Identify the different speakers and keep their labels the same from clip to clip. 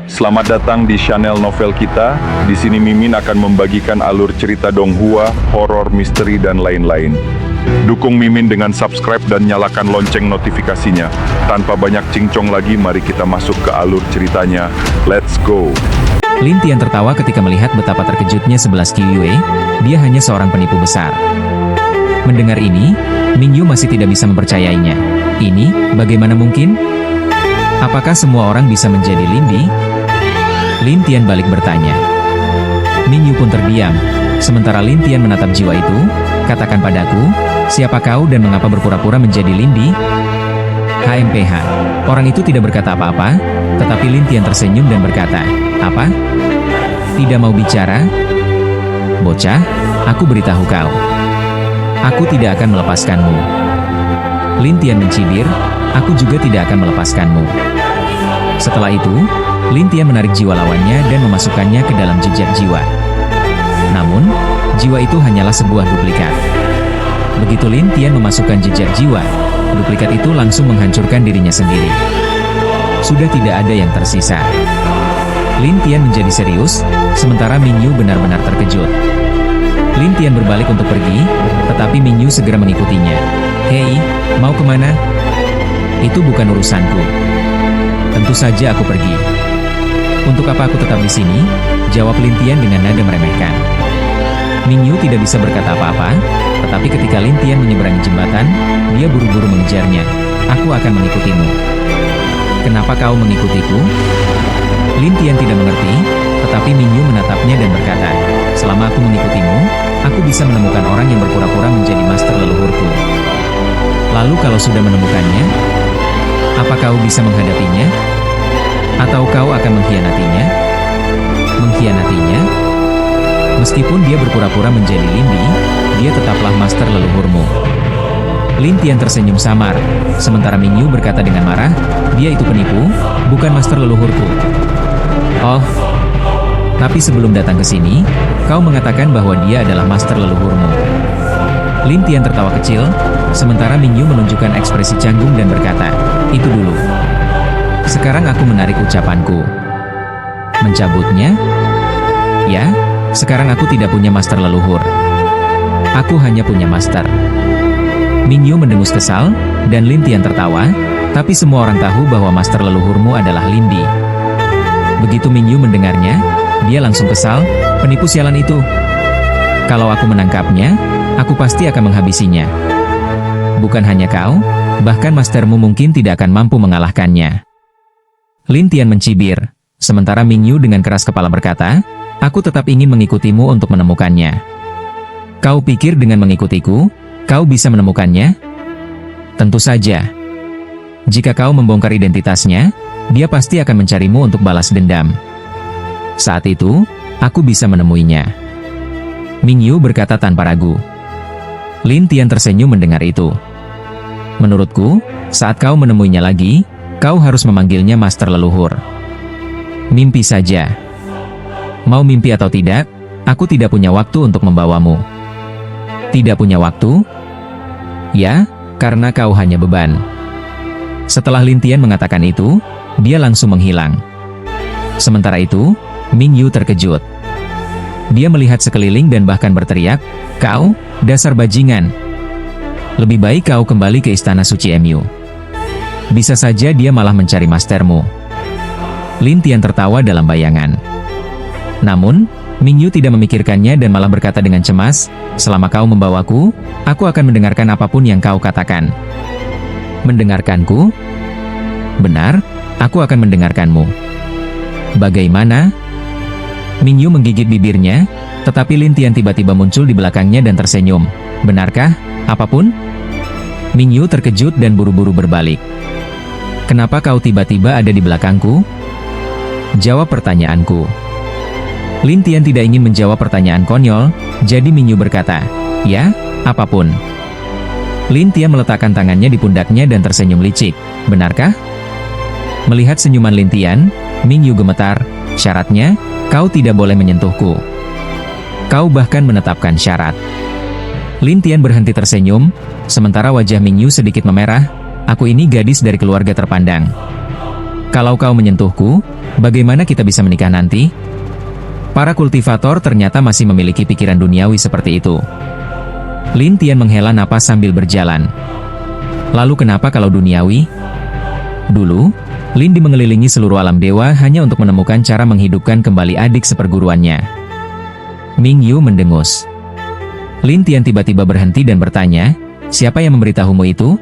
Speaker 1: Selamat datang di channel novel kita. Di sini Mimin akan membagikan alur cerita donghua, horor, misteri, dan lain-lain. Dukung Mimin dengan subscribe dan nyalakan lonceng notifikasinya. Tanpa banyak cincong lagi, mari kita masuk ke alur ceritanya. Let's go!
Speaker 2: Lin Tian tertawa ketika melihat betapa terkejutnya 11 Qiuyue, dia hanya seorang penipu besar. Mendengar ini, Mingyu masih tidak bisa mempercayainya. Ini, bagaimana mungkin? Apakah semua orang bisa menjadi Lindi? Lin Tian balik bertanya. Mingyu pun terdiam, sementara Lin Tian menatap jiwa itu. Katakan padaku, siapa kau dan mengapa berpura-pura menjadi Lindi? HMPH. Orang itu tidak berkata apa-apa, tetapi Lin Tian tersenyum dan berkata, apa? Tidak mau bicara? Bocah, aku beritahu kau. Aku tidak akan melepaskanmu. Lin Tian mencibir, aku juga tidak akan melepaskanmu. Setelah itu, Lin Tian menarik jiwa lawannya dan memasukkannya ke dalam jejak jiwa. Namun, jiwa itu hanyalah sebuah duplikat. Begitu Lin Tian memasukkan jejak jiwa, duplikat itu langsung menghancurkan dirinya sendiri. Sudah tidak ada yang tersisa. Lin Tian menjadi serius, sementara Mingyu benar-benar terkejut. Lin Tian berbalik untuk pergi, tetapi Mingyu segera mengikutinya. Hei, mau kemana? Itu bukan urusanku. Tentu saja aku pergi. Untuk apa aku tetap di sini? Jawab Lin Tian dengan nada meremehkan. Mingyu tidak bisa berkata apa-apa, tetapi ketika Lin Tian menyeberangi jembatan, dia buru-buru mengejarnya. Aku akan mengikutimu. Kenapa kau mengikutiku? Lin Tian tidak mengerti, tetapi Mingyu menatapnya dan berkata, selama aku mengikutimu, aku bisa menemukan orang yang berpura-pura menjadi master leluhurku. Lalu kalau sudah menemukannya, apa kau bisa menghadapinya? Atau kau akan mengkhianatinya? Mengkhianatinya? Meskipun dia berpura-pura menjadi Lindi, dia tetaplah master leluhurmu. Lin Tian tersenyum samar, sementara Mingyu berkata dengan marah, dia itu penipu, bukan master leluhurku. Oh, tapi sebelum datang ke sini, kau mengatakan bahwa dia adalah master leluhurmu. Lin Tian tertawa kecil, sementara Mingyu menunjukkan ekspresi canggung dan berkata, itu dulu. Sekarang aku menarik ucapanku. Mencabutnya? Ya, sekarang aku tidak punya master leluhur. Aku hanya punya master. Mingyu mendengus kesal, dan Lin Tian tertawa, tapi semua orang tahu bahwa master leluhurmu adalah Lindi. Begitu Mingyu mendengarnya, dia langsung kesal, penipu sialan itu. Kalau aku menangkapnya, aku pasti akan menghabisinya. Bukan hanya kau, bahkan mastermu mungkin tidak akan mampu mengalahkannya. Lin Tian mencibir, sementara Mingyu dengan keras kepala berkata, aku tetap ingin mengikutimu untuk menemukannya. Kau pikir dengan mengikutiku, kau bisa menemukannya? Tentu saja. Jika kau membongkar identitasnya, dia pasti akan mencarimu untuk balas dendam. Saat itu, aku bisa menemuinya. Mingyu berkata tanpa ragu. Lin Tian tersenyum mendengar itu. Menurutku, saat kau menemuinya lagi, kau harus memanggilnya master leluhur. Mimpi saja. Mau mimpi atau tidak, aku tidak punya waktu untuk membawamu. Tidak punya waktu? Ya, karena kau hanya beban. Setelah Lin Tian mengatakan itu, dia langsung menghilang. Sementara itu, Mingyu terkejut. Dia melihat sekeliling dan bahkan berteriak, kau, dasar bajingan. Lebih baik kau kembali ke Istana Suci Mu. Bisa saja dia malah mencari mastermu. Lin Tian tertawa dalam bayangan. Namun, Mingyu tidak memikirkannya dan malah berkata dengan cemas, selama kau membawaku, aku akan mendengarkan apapun yang kau katakan. Mendengarkanku? Benar, aku akan mendengarkanmu. Bagaimana? Mingyu menggigit bibirnya, tetapi Lin Tian tiba-tiba muncul di belakangnya dan tersenyum. Benarkah? Apapun? Mingyu terkejut dan buru-buru berbalik. Kenapa kau tiba-tiba ada di belakangku? Jawab pertanyaanku. Lin Tian tidak ingin menjawab pertanyaan konyol, jadi Mingyu berkata, ya, apapun. Lin Tian meletakkan tangannya di pundaknya dan tersenyum licik. Benarkah? Melihat senyuman Lin Tian, Mingyu gemetar. Syaratnya, kau tidak boleh menyentuhku. Kau bahkan menetapkan syarat. Lin Tian berhenti tersenyum, sementara wajah Mingyu sedikit memerah. Aku ini gadis dari keluarga terpandang. Kalau kau menyentuhku, bagaimana kita bisa menikah nanti? Para kultivator ternyata masih memiliki pikiran duniawi seperti itu. Lin Tian menghela napas sambil berjalan. Lalu kenapa kalau duniawi? Dulu, Lin Di mengelilingi seluruh alam dewa hanya untuk menemukan cara menghidupkan kembali adik seperguruannya. Ming Yu mendengus. Lin Tian tiba-tiba berhenti dan bertanya, siapa yang memberitahumu itu?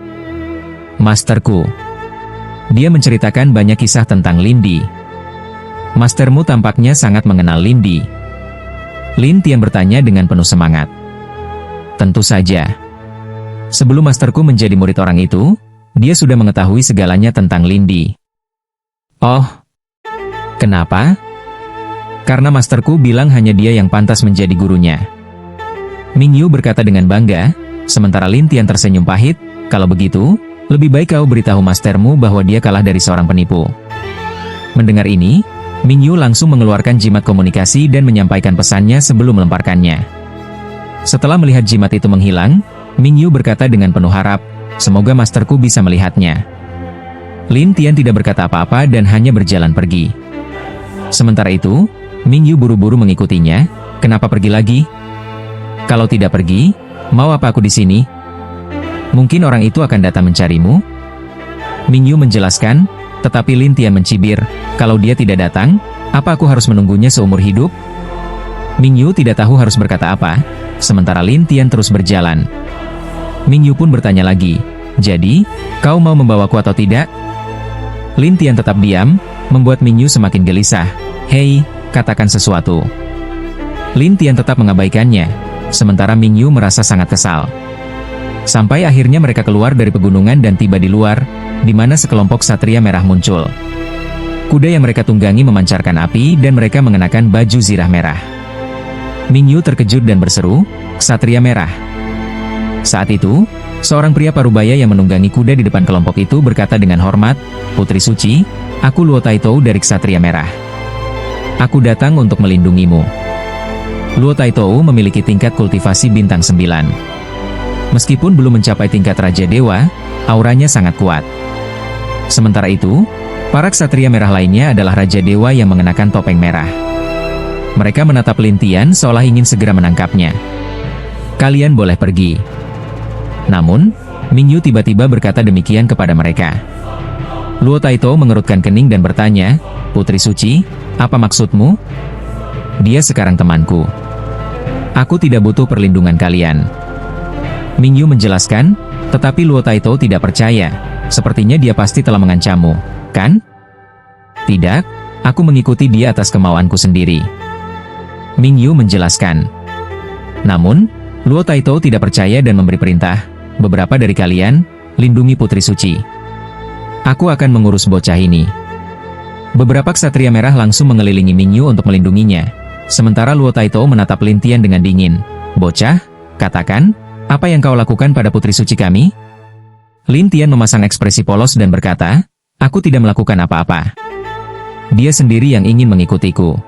Speaker 2: Masterku. Dia menceritakan banyak kisah tentang Lin Di. Mastermu tampaknya sangat mengenal Lin Di. Lin Tian bertanya dengan penuh semangat. Tentu saja. Sebelum masterku menjadi murid orang itu, dia sudah mengetahui segalanya tentang Lin Di. Oh, kenapa? Karena masterku bilang hanya dia yang pantas menjadi gurunya. Ming Yu berkata dengan bangga, sementara Lin Tian tersenyum pahit, kalau begitu, lebih baik kau beritahu mastermu bahwa dia kalah dari seorang penipu. Mendengar ini, Ming Yu langsung mengeluarkan jimat komunikasi dan menyampaikan pesannya sebelum melemparkannya. Setelah melihat jimat itu menghilang, Ming Yu berkata dengan penuh harap, semoga masterku bisa melihatnya. Lin Tian tidak berkata apa-apa dan hanya berjalan pergi. Sementara itu, Ming Yu buru-buru mengikutinya, kenapa pergi lagi? Kalau tidak pergi, mau apa aku di sini? Mungkin orang itu akan datang mencarimu? Ming Yu menjelaskan, tetapi Lin Tian mencibir, kalau dia tidak datang, apa aku harus menunggunya seumur hidup? Ming Yu tidak tahu harus berkata apa, sementara Lin Tian terus berjalan. Ming Yu pun bertanya lagi, jadi, kau mau membawaku atau tidak? Lin Tian tetap diam, membuat Ming Yu semakin gelisah. Hei, katakan sesuatu. Lin Tian tetap mengabaikannya, sementara Ming Yu merasa sangat kesal. Sampai akhirnya mereka keluar dari pegunungan dan tiba di luar, di mana sekelompok Ksatria merah muncul. Kuda yang mereka tunggangi memancarkan api dan mereka mengenakan baju zirah merah. Ming Yu terkejut dan berseru, Ksatria merah. Saat itu, seorang pria parubaya yang menunggangi kuda di depan kelompok itu berkata dengan hormat, Putri Suci, aku Luo Taitou dari Ksatria Merah. Aku datang untuk melindungimu. Luo Taitou memiliki tingkat kultivasi bintang 9. Meskipun belum mencapai tingkat Raja Dewa, auranya sangat kuat. Sementara itu, para Ksatria Merah lainnya adalah Raja Dewa yang mengenakan topeng merah. Mereka menatap Lin Tian seolah ingin segera menangkapnya. Kalian boleh pergi. Namun, Ming Yu tiba-tiba berkata demikian kepada mereka. Luo Taitou mengerutkan kening dan bertanya, Putri Suci, apa maksudmu? Dia sekarang temanku. Aku tidak butuh perlindungan kalian. Ming Yu menjelaskan, tetapi Luo Taitou tidak percaya. Sepertinya dia pasti telah mengancammu, kan? Tidak, aku mengikuti dia atas kemauanku sendiri. Ming Yu menjelaskan. Namun, Luo Taitou tidak percaya dan memberi perintah, beberapa dari kalian, lindungi Putri Suci. Aku akan mengurus bocah ini. Beberapa Ksatria Merah langsung mengelilingi Ming Yu untuk melindunginya. Sementara Luo Taitou menatap Lin Tian dengan dingin. Bocah, katakan, apa yang kau lakukan pada Putri Suci kami? Lin Tian memasang ekspresi polos dan berkata, aku tidak melakukan apa-apa. Dia sendiri yang ingin mengikutiku.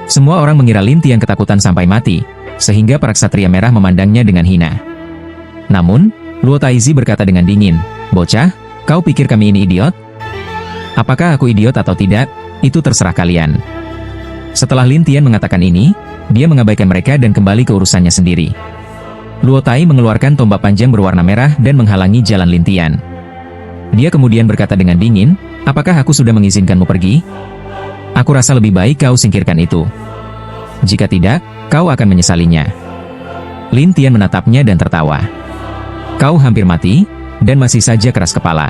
Speaker 2: Semua orang mengira Lin Tian ketakutan sampai mati, sehingga para Ksatria Merah memandangnya dengan hina. Namun, Luo Taizi berkata dengan dingin, bocah, kau pikir kami ini idiot? Apakah aku idiot atau tidak, itu terserah kalian. Setelah Lin Tian mengatakan ini, dia mengabaikan mereka dan kembali ke urusannya sendiri. Luo Tai mengeluarkan tombak panjang berwarna merah dan menghalangi jalan Lin Tian. Dia kemudian berkata dengan dingin, apakah aku sudah mengizinkanmu pergi? Aku rasa lebih baik kau singkirkan itu. Jika tidak, kau akan menyesalinya. Lin Tian menatapnya dan tertawa. Kau hampir mati, dan masih saja keras kepala.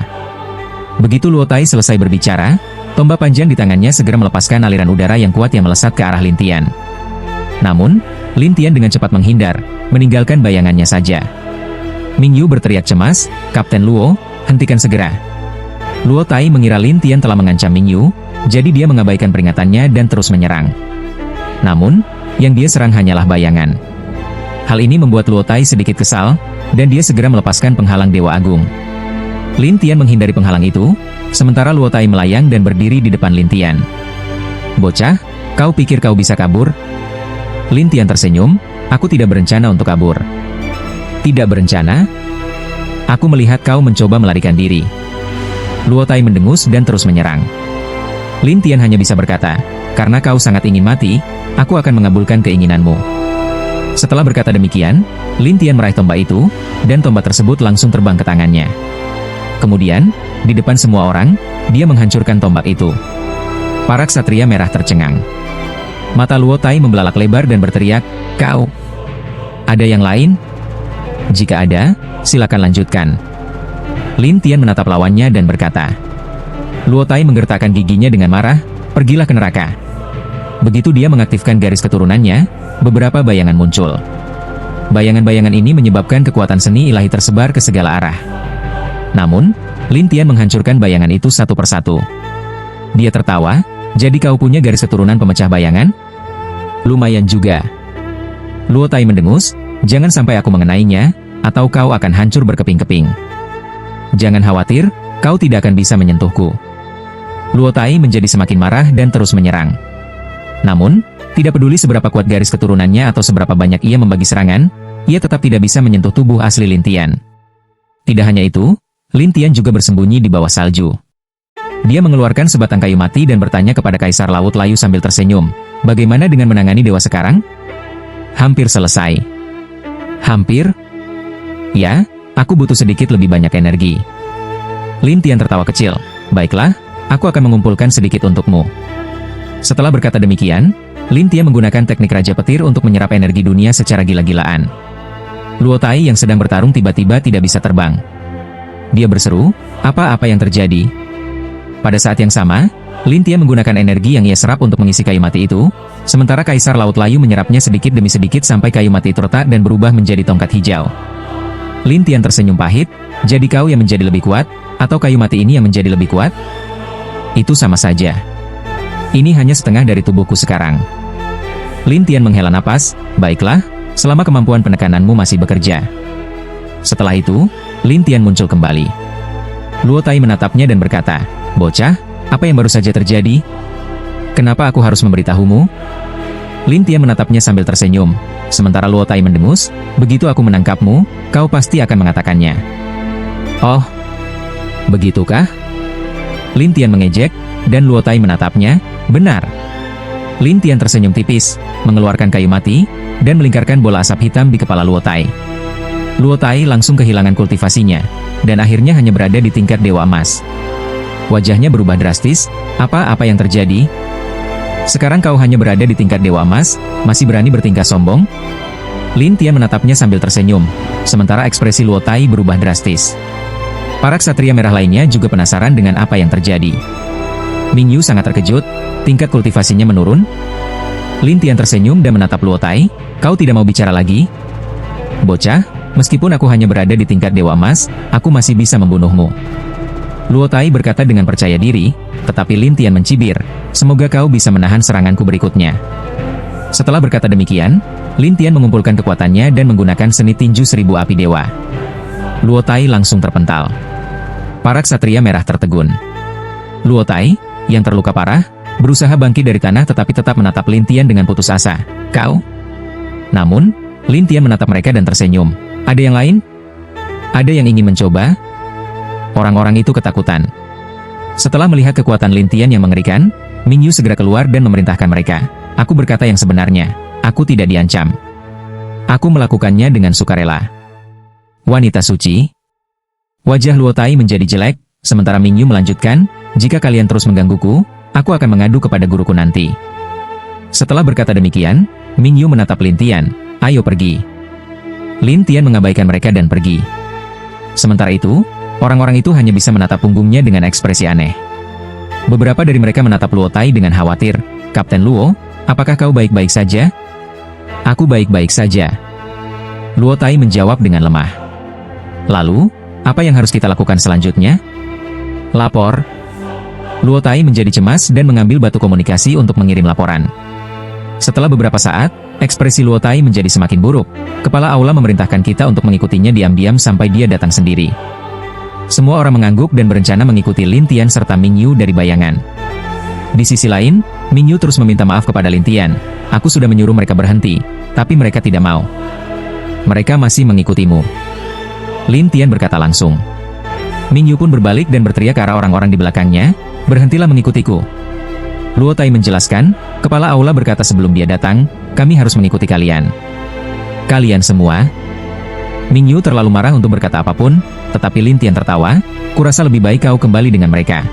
Speaker 2: Begitu Luo Tai selesai berbicara, tombak panjang di tangannya segera melepaskan aliran udara yang kuat yang melesat ke arah Lin Tian. Namun, Lin Tian dengan cepat menghindar, meninggalkan bayangannya saja. Ming Yu berteriak cemas, Kapten Luo, hentikan segera. Luo Tai mengira Lin Tian telah mengancam Ming Yu, jadi dia mengabaikan peringatannya dan terus menyerang. Namun, yang dia serang hanyalah bayangan. Hal ini membuat Luo Tai sedikit kesal, dan dia segera melepaskan penghalang Dewa Agung. Lin Tian menghindari penghalang itu, sementara Luo Tai melayang dan berdiri di depan Lin Tian. Bocah, kau pikir kau bisa kabur? Lin Tian tersenyum, aku tidak berencana untuk kabur. Tidak berencana? Aku melihat kau mencoba melarikan diri. Luo Tai mendengus dan terus menyerang. Lin Tian hanya bisa berkata, "Karena kau sangat ingin mati, aku akan mengabulkan keinginanmu." Setelah berkata demikian, Lin Tian meraih tombak itu, dan tombak tersebut langsung terbang ke tangannya. Kemudian, di depan semua orang, dia menghancurkan tombak itu. Para ksatria merah tercengang. Mata Luo Tai membelalak lebar dan berteriak, "Kau! Ada yang lain? Jika ada, silakan lanjutkan." Lin Tian menatap lawannya dan berkata. Luo Tai menggertakkan giginya dengan marah, "Pergilah ke neraka." Begitu dia mengaktifkan garis keturunannya, beberapa bayangan muncul. Bayangan-bayangan ini menyebabkan kekuatan seni ilahi tersebar ke segala arah. Namun, Lin Tian menghancurkan bayangan itu satu persatu. Dia tertawa, "Jadi kau punya garis keturunan pemecah bayangan? Lumayan juga." Luo Tai mendengus, "Jangan sampai aku mengenainya, atau kau akan hancur berkeping-keping." "Jangan khawatir, kau tidak akan bisa menyentuhku." Luo Tai menjadi semakin marah dan terus menyerang. Namun, tidak peduli seberapa kuat garis keturunannya atau seberapa banyak ia membagi serangan, ia tetap tidak bisa menyentuh tubuh asli Lin Tian. Tidak hanya itu, Lin Tian juga bersembunyi di bawah salju. Dia mengeluarkan sebatang kayu mati dan bertanya kepada Kaisar Laut Layu sambil tersenyum, "Bagaimana dengan menangani dewa sekarang?" "Hampir selesai." "Hampir?" "Ya, aku butuh sedikit lebih banyak energi." Lin Tian tertawa kecil, "Baiklah, aku akan mengumpulkan sedikit untukmu." Setelah berkata demikian, Lin Tian menggunakan teknik Raja Petir untuk menyerap energi dunia secara gila-gilaan. Luo Tai yang sedang bertarung tiba-tiba tidak bisa terbang. Dia berseru, "Apa-apa yang terjadi?" Pada saat yang sama, Lin Tian menggunakan energi yang ia serap untuk mengisi kayu mati itu, sementara Kaisar Laut Layu menyerapnya sedikit demi sedikit sampai kayu mati itu retak dan berubah menjadi tongkat hijau. Lin Tian tersenyum pahit, "Jadi kau yang menjadi lebih kuat, atau kayu mati ini yang menjadi lebih kuat? Itu sama saja. Ini hanya setengah dari tubuhku sekarang." Lin Tian menghela napas, "Baiklah, selama kemampuan penekananmu masih bekerja." Setelah itu, Lin Tian muncul kembali. Luo Tai menatapnya dan berkata, "Bocah, apa yang baru saja terjadi? Kenapa aku harus memberitahumu?" Lin Tian menatapnya sambil tersenyum, sementara Luo Tai mendengus, "Begitu aku menangkapmu, kau pasti akan mengatakannya." "Oh, begitukah?" Lin Tian mengejek, dan Luo Tai menatapnya, "Benar." Lin Tian tersenyum tipis, mengeluarkan kayu mati, dan melingkarkan bola asap hitam di kepala Luo Tai. Luo Tai langsung kehilangan kultivasinya, dan akhirnya hanya berada di tingkat Dewa Emas. Wajahnya berubah drastis, "Apa-apa yang terjadi? Sekarang kau hanya berada di tingkat Dewa Emas, masih berani bertingkah sombong?" Lin Tian menatapnya sambil tersenyum, sementara ekspresi Luo Tai berubah drastis. Para ksatria merah lainnya juga penasaran dengan apa yang terjadi. Ming Yu sangat terkejut, tingkat kultivasinya menurun. Lin Tian tersenyum dan menatap Luo Tai, "Kau tidak mau bicara lagi? Bocah, meskipun aku hanya berada di tingkat Dewa Emas, aku masih bisa membunuhmu." Luo Tai berkata dengan percaya diri, tetapi Lin Tian mencibir, "Semoga kau bisa menahan seranganku berikutnya." Setelah berkata demikian, Lin Tian mengumpulkan kekuatannya dan menggunakan seni tinju 1000 api dewa. Luo Tai langsung terpental. Para ksatria merah tertegun. Luo Tai, yang terluka parah, berusaha bangkit dari tanah tetapi tetap menatap Lin Tian dengan putus asa. "Kau?" Namun, Lin Tian menatap mereka dan tersenyum. "Ada yang lain? Ada yang ingin mencoba?" Orang-orang itu ketakutan. Setelah melihat kekuatan Lin Tian yang mengerikan, Ming Yu segera keluar dan memerintahkan mereka. "Aku berkata yang sebenarnya, aku tidak diancam. Aku melakukannya dengan sukarela." Wanita suci. Wajah Luo Tai menjadi jelek, sementara Ming Yu melanjutkan, "Jika kalian terus menggangguku, aku akan mengadu kepada guruku nanti." Setelah berkata demikian, Ming Yu menatap Lin Tian, "Ayo pergi." Lin Tian mengabaikan mereka dan pergi. Sementara itu, orang-orang itu hanya bisa menatap punggungnya dengan ekspresi aneh. Beberapa dari mereka menatap Luo Tai dengan khawatir, "Kapten Luo, apakah kau baik-baik saja?" "Aku baik-baik saja." Luo Tai menjawab dengan lemah. "Lalu, apa yang harus kita lakukan selanjutnya?" "Lapor." Luo Tai menjadi cemas dan mengambil batu komunikasi untuk mengirim laporan. Setelah beberapa saat, ekspresi Luo Tai menjadi semakin buruk. Kepala aula memerintahkan kita untuk mengikutinya diam-diam sampai dia datang sendiri. Semua orang mengangguk dan berencana mengikuti Lin Tian serta Ming Yu dari bayangan. Di sisi lain, Ming Yu terus meminta maaf kepada Lin Tian. "Aku sudah menyuruh mereka berhenti, tapi mereka tidak mau. Mereka masih mengikutimu." Lin Tian berkata langsung. Ming Yu pun berbalik dan berteriak ke arah orang-orang di belakangnya, "Berhentilah mengikutiku." Luo Tai menjelaskan, kepala aula berkata sebelum dia datang, "Kami harus mengikuti kalian." "Kalian semua?" Ming Yu terlalu marah untuk berkata apapun, tetapi Lin Tian tertawa, "Kurasa lebih baik kau kembali dengan mereka."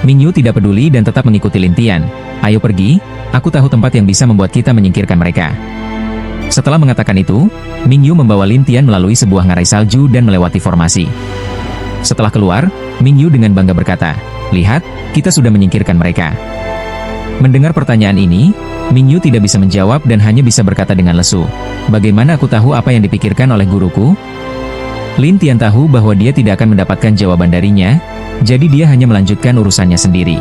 Speaker 2: Ming Yu tidak peduli dan tetap mengikuti Lin Tian. "Ayo pergi, aku tahu tempat yang bisa membuat kita menyingkirkan mereka." Setelah mengatakan itu, Ming Yu membawa Lin Tian melalui sebuah ngarai salju dan melewati formasi. Setelah keluar, Ming Yu dengan bangga berkata, "Lihat, kita sudah menyingkirkan mereka." Mendengar pertanyaan ini, Ming Yu tidak bisa menjawab dan hanya bisa berkata dengan lesu, "Bagaimana aku tahu apa yang dipikirkan oleh guruku?" Lin Tian tahu bahwa dia tidak akan mendapatkan jawaban darinya, jadi dia hanya melanjutkan urusannya sendiri.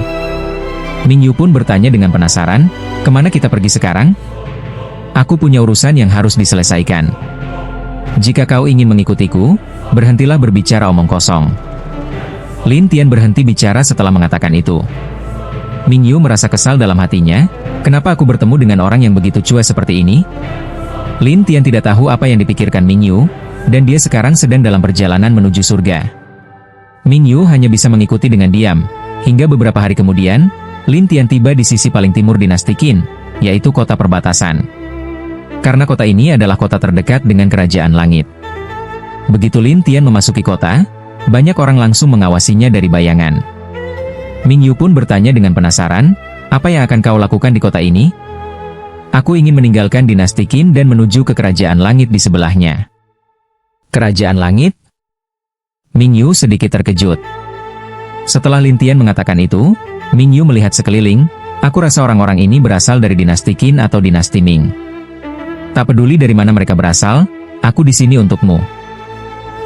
Speaker 2: Ming Yu pun bertanya dengan penasaran, "Kemana kita pergi sekarang?" "Aku punya urusan yang harus diselesaikan. Jika kau ingin mengikutiku, berhentilah berbicara omong kosong." Lin Tian berhenti bicara setelah mengatakan itu. Ming Yu merasa kesal dalam hatinya, kenapa aku bertemu dengan orang yang begitu cuek seperti ini? Lin Tian tidak tahu apa yang dipikirkan Ming Yu, dan dia sekarang sedang dalam perjalanan menuju surga. Ming Yu hanya bisa mengikuti dengan diam, hingga beberapa hari kemudian, Lin Tian tiba di sisi paling timur dinasti Qin, yaitu kota perbatasan. Karena kota ini adalah kota terdekat dengan kerajaan langit. Begitu Lin Tian memasuki kota, banyak orang langsung mengawasinya dari bayangan. Ming Yu pun bertanya dengan penasaran, "Apa yang akan kau lakukan di kota ini?" "Aku ingin meninggalkan dinasti Qin dan menuju ke kerajaan langit di sebelahnya." "Kerajaan langit?" Ming Yu sedikit terkejut. Setelah Lin Tian mengatakan itu, Ming Yu melihat sekeliling, "Aku rasa orang-orang ini berasal dari dinasti Qin atau dinasti Ming. Tak peduli dari mana mereka berasal, aku di sini untukmu.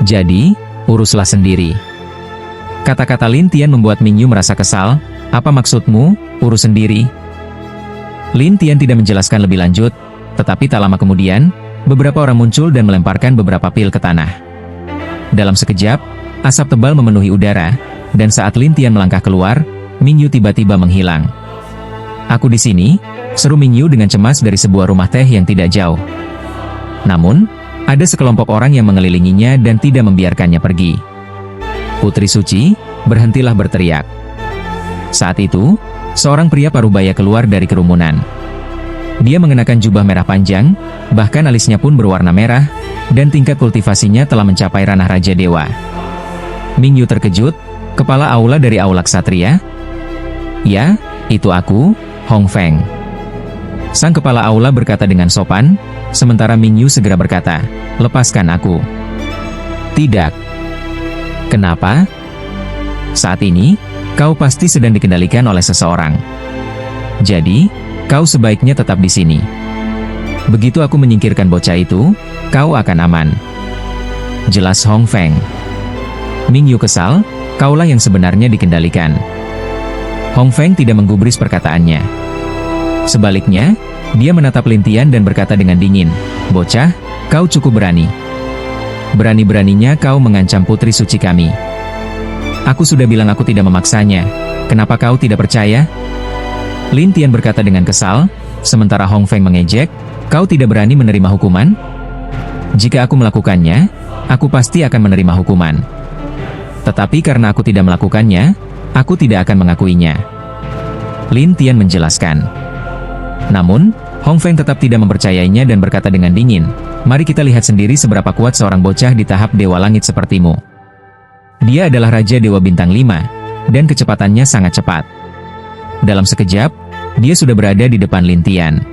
Speaker 2: Jadi, uruslah sendiri." Kata-kata Lin Tian membuat Ming Yu merasa kesal. "Apa maksudmu, urus sendiri?" Lin Tian tidak menjelaskan lebih lanjut, tetapi tak lama kemudian, beberapa orang muncul dan melemparkan beberapa pil ke tanah. Dalam sekejap, asap tebal memenuhi udara, dan saat Lin Tian melangkah keluar, Ming Yu tiba-tiba menghilang. "Aku di sini," seru Ming Yu dengan cemas dari sebuah rumah teh yang tidak jauh. Namun, ada sekelompok orang yang mengelilinginya dan tidak membiarkannya pergi. "Putri Suci, berhentilah berteriak." Saat itu, seorang pria parubaya keluar dari kerumunan. Dia mengenakan jubah merah panjang, bahkan alisnya pun berwarna merah, dan tingkat kultivasinya telah mencapai ranah Raja Dewa. Ming Yu terkejut, "Kepala aula dari aula ksatria?" "Ya, itu aku, Hong Feng." Sang kepala aula berkata dengan sopan, sementara Ming Yu segera berkata, "Lepaskan aku." "Tidak." "Kenapa?" "Saat ini, kau pasti sedang dikendalikan oleh seseorang. Jadi, kau sebaiknya tetap di sini. Begitu aku menyingkirkan bocah itu, kau akan aman." Jelas Hong Feng. Ming Yu kesal, "Kaulah yang sebenarnya dikendalikan." Hong Feng tidak menggubris perkataannya. Sebaliknya, dia menatap Lin Tian dan berkata dengan dingin, "Bocah, kau cukup berani. Berani-beraninya kau mengancam putri suci kami. Aku sudah bilang aku tidak memaksanya. Kenapa kau tidak percaya?" Lin Tian berkata dengan kesal, sementara Hong Feng mengejek, "Kau tidak berani menerima hukuman? Jika aku melakukannya, aku pasti akan menerima hukuman. Tetapi karena aku tidak melakukannya, aku tidak akan mengakuinya." Lin Tian menjelaskan. Namun, Hong Feng tetap tidak mempercayainya dan berkata dengan dingin, "Mari kita lihat sendiri seberapa kuat seorang bocah di tahap Dewa Langit sepertimu. Dia adalah Raja Dewa Bintang 5, dan kecepatannya sangat cepat." Dalam sekejap, dia sudah berada di depan Lin Tian.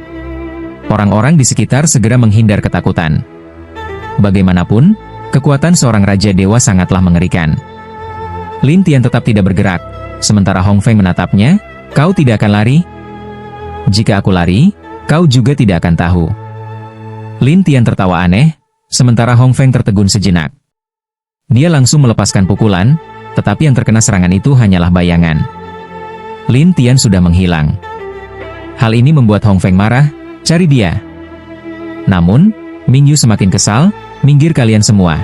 Speaker 2: Orang-orang di sekitar segera menghindar ketakutan. Bagaimanapun, kekuatan seorang Raja Dewa sangatlah mengerikan. Lin Tian tetap tidak bergerak, sementara Hong Feng menatapnya, "Kau tidak akan lari? Jika aku lari, kau juga tidak akan tahu." Lin Tian tertawa aneh, sementara Hong Feng tertegun sejenak. Dia langsung melepaskan pukulan, tetapi yang terkena serangan itu hanyalah bayangan. Lin Tian sudah menghilang. Hal ini membuat Hong Feng marah, "Cari dia." Namun, Ming Yu semakin kesal, "Minggir kalian semua."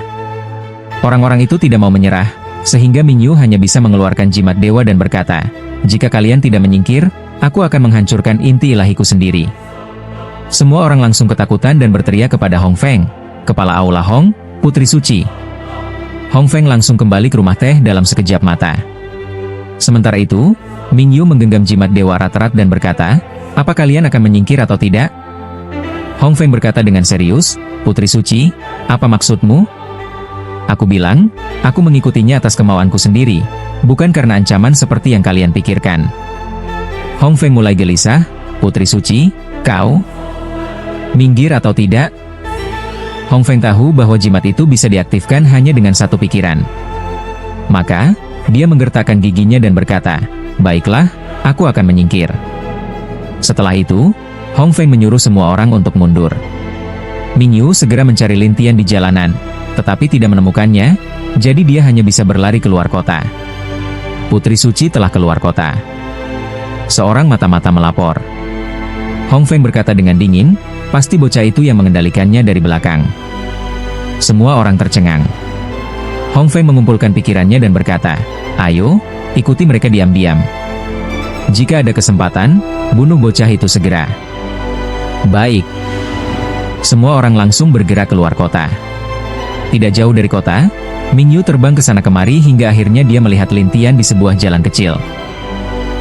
Speaker 2: Orang-orang itu tidak mau menyerah, sehingga Ming Yu hanya bisa mengeluarkan jimat dewa dan berkata, "Jika kalian tidak menyingkir, aku akan menghancurkan inti ilahiku sendiri." Semua orang langsung ketakutan dan berteriak kepada Hong Feng, "Kepala aula Hong, Putri Suci." Hong Feng langsung kembali ke rumah teh dalam sekejap mata. Sementara itu, Ming Yu menggenggam jimat Dewa Ratrat dan berkata, "Apa kalian akan menyingkir atau tidak?" Hong Feng berkata dengan serius, "Putri Suci, apa maksudmu?" Aku bilang, aku mengikutinya atas kemauanku sendiri, bukan karena ancaman seperti yang kalian pikirkan. Hong Feng mulai gelisah, "Putri Suci, kau minggir atau tidak?" Hong Feng tahu bahwa jimat itu bisa diaktifkan hanya dengan satu pikiran. Maka, dia menggertakkan giginya dan berkata, "Baiklah, aku akan menyingkir." Setelah itu, Hong Feng menyuruh semua orang untuk mundur. Ming Yu segera mencari Lin Tian di jalanan, tetapi tidak menemukannya, jadi dia hanya bisa berlari keluar kota. Putri Suci telah keluar kota. Seorang mata-mata melapor. Hong Feng berkata dengan dingin, "Pasti bocah itu yang mengendalikannya dari belakang." Semua orang tercengang. Hong Feng mengumpulkan pikirannya dan berkata, "Ayo, ikuti mereka diam-diam. Jika ada kesempatan, bunuh bocah itu segera." Baik. Semua orang langsung bergerak keluar kota. Tidak jauh dari kota, Ming Yu terbang ke sana kemari hingga akhirnya dia melihat Lin Tian di sebuah jalan kecil.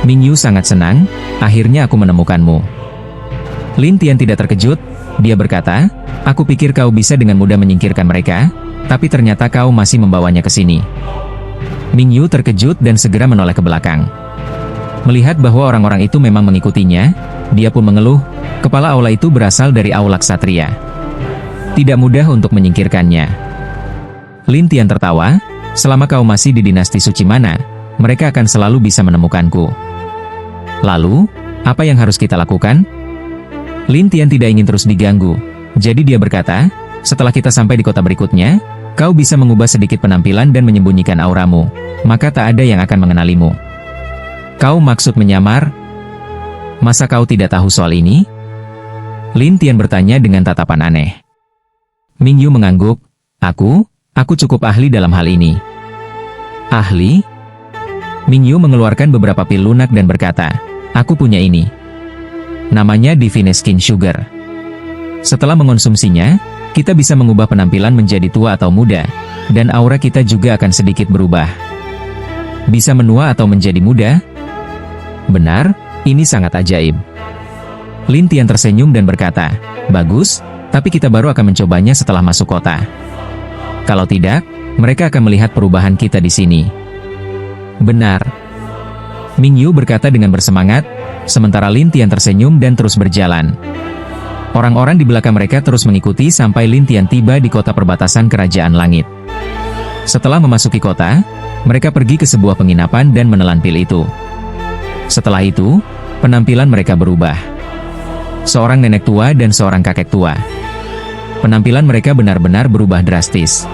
Speaker 2: Ming Yu sangat senang, "Akhirnya aku menemukanmu." Lin Tian tidak terkejut, dia berkata, "Aku pikir kau bisa dengan mudah menyingkirkan mereka, tapi ternyata kau masih membawanya ke sini." Ming Yu terkejut dan segera menoleh ke belakang. Melihat bahwa orang-orang itu memang mengikutinya, dia pun mengeluh, kepala aula itu berasal dari aula ksatria. Tidak mudah untuk menyingkirkannya. Lin Tian tertawa, "Selama kau masih di dinasti suci mana, mereka akan selalu bisa menemukanku." Lalu, apa yang harus kita lakukan? Lin Tian tidak ingin terus diganggu, jadi dia berkata, "Setelah kita sampai di kota berikutnya, kau bisa mengubah sedikit penampilan dan menyembunyikan auramu, maka tak ada yang akan mengenalimu." "Kau maksud menyamar? Masa kau tidak tahu soal ini?" Lin Tian bertanya dengan tatapan aneh. Ming Yu mengangguk, Aku cukup ahli dalam hal ini." "Ahli?" Ming Yu mengeluarkan beberapa pil lunak dan berkata, "Aku punya ini. Namanya Divine Skin Sugar. Setelah mengonsumsinya, kita bisa mengubah penampilan menjadi tua atau muda, dan aura kita juga akan sedikit berubah. Bisa menua atau menjadi muda." "Benar, ini sangat ajaib." Lin Tian tersenyum dan berkata, "Bagus, tapi kita baru akan mencobanya setelah masuk kota. Kalau tidak, mereka akan melihat perubahan kita di sini." "Benar," Ming Yu berkata dengan bersemangat, sementara Lin Tian tersenyum dan terus berjalan. Orang-orang di belakang mereka terus mengikuti sampai Lin Tian tiba di kota perbatasan Kerajaan Langit. Setelah memasuki kota, mereka pergi ke sebuah penginapan dan menelan pil itu. Setelah itu, penampilan mereka berubah. Seorang nenek tua dan seorang kakek tua. Penampilan mereka benar-benar berubah drastis.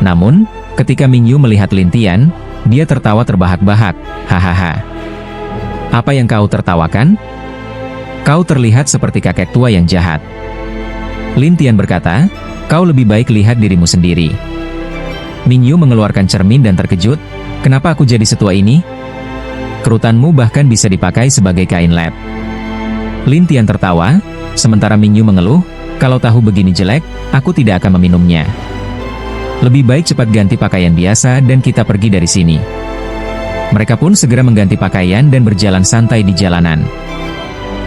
Speaker 2: Namun, ketika Ming Yu melihat Lin Tian, dia tertawa terbahak-bahak, "Hahaha. Apa yang kau tertawakan? Kau terlihat seperti kakek tua yang jahat." Lin Tian berkata, "Kau lebih baik lihat dirimu sendiri." Ming Yu mengeluarkan cermin dan terkejut, "Kenapa aku jadi setua ini? Kerutanmu bahkan bisa dipakai sebagai kain lap." Lin Tian tertawa, sementara Ming Yu mengeluh, "Kalau tahu begini jelek, aku tidak akan meminumnya. Lebih baik cepat ganti pakaian biasa dan kita pergi dari sini." Mereka pun segera mengganti pakaian dan berjalan santai di jalanan.